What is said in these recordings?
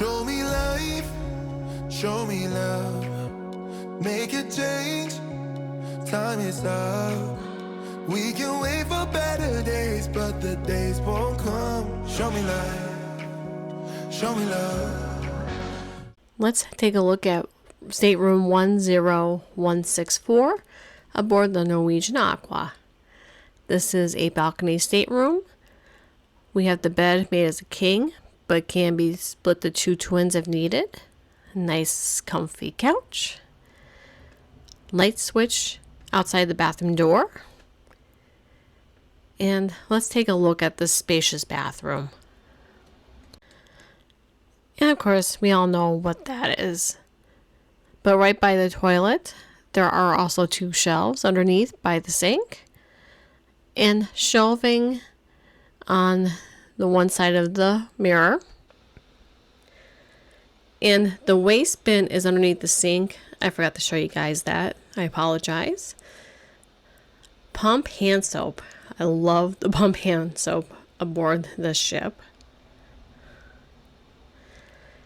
Show me life, show me love, make a change, time is up. We can wait for better days, but the days won't come. Show me life, show me love. Let's take a look at Stateroom 10164 aboard the Norwegian Aqua. This is a balcony stateroom. We have the bed made as a king, but can be split to two twins if needed. Nice comfy couch. Light switch outside the bathroom door. And let's take a look at the spacious bathroom. And of course, we all know what that is. But right by the toilet, there are also two shelves underneath by the sink. And shelving on the one side of the mirror. And the waste bin is underneath the sink. I forgot to show you guys that. I apologize. Pump hand soap. I love the pump hand soap aboard the ship.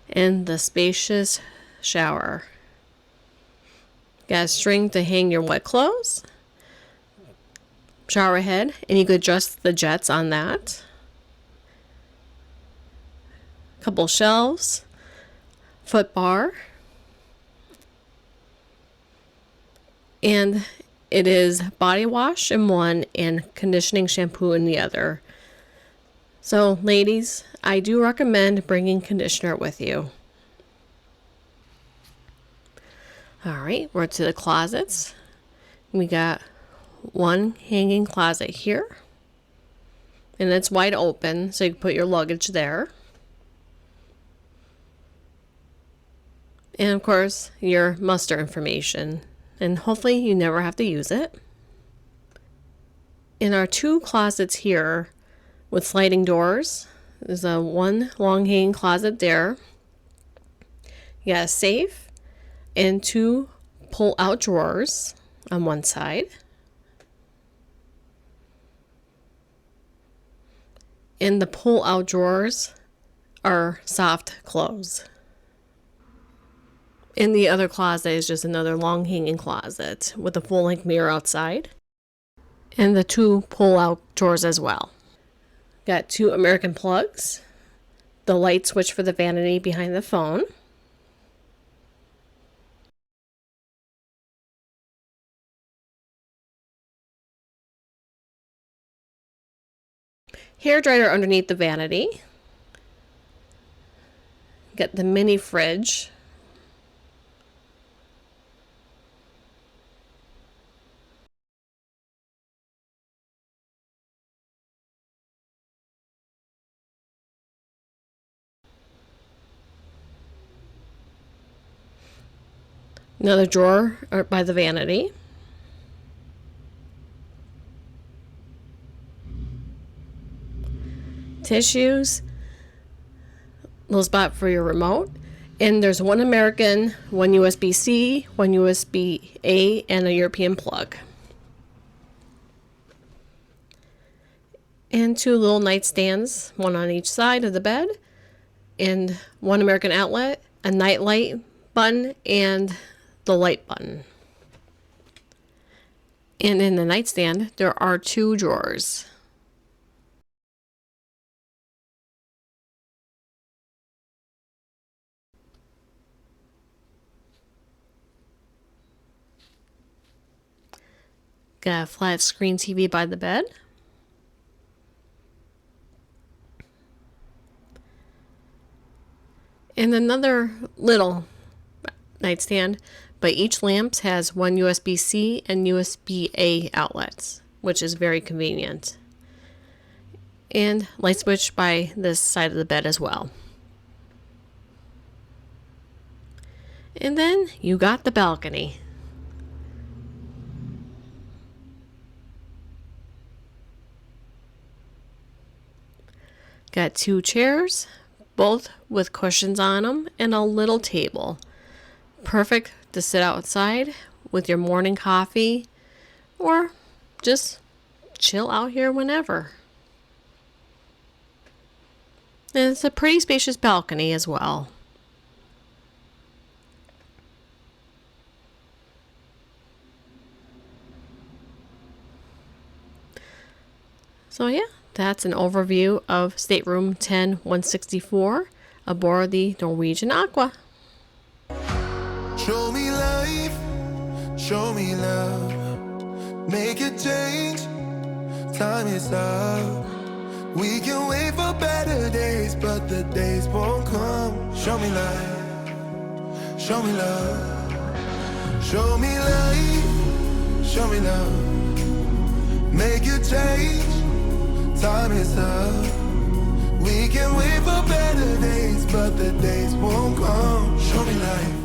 And the spacious shower. Got a string to hang your wet clothes. Shower head, and you could adjust the jets on that. Couple shelves, foot bar, and it is body wash in one and conditioning shampoo in the other. So ladies, I do recommend bringing conditioner with you. Alright, we're to the closets. We got one hanging closet here, and it's wide open, so you can put your luggage there. And of course, your muster information, and hopefully you never have to use it. In our two closets here with sliding doors, there's a one long hanging closet there. You got a safe and two pull out drawers on one side. And the pull out drawers are soft close. And the other closet is just another long hanging closet with a full length mirror outside. And the two pull out drawers as well. Got two American plugs. The light switch for the vanity behind the phone. Hair dryer underneath the vanity. Got the mini fridge. Another drawer by the vanity. Tissues, little spot for your remote, and there's one American, one USB-C, one USB-A, and a European plug. And two little nightstands, one on each side of the bed, and one American outlet, a night light button, and the light button. And in the nightstand, there are two drawers. Got a flat screen TV by the bed. And another little nightstand, but each lamp has one USB-C and USB-A outlets, which is very convenient. And light switch by this side of the bed as well. And then you got the balcony. Got two chairs, both with cushions on them, and a little table. Perfect to sit outside with your morning coffee or just chill out here whenever. And it's a pretty spacious balcony as well. So yeah, that's an overview of Stateroom 10164 aboard the Norwegian Aqua. Show me life, show me love, make a change, time is up. We can wait for better days, but the days won't come. Show me life, show me love, show me life, show me love, make a change, time is up. We can wait for better days, but the days won't come. Show me life.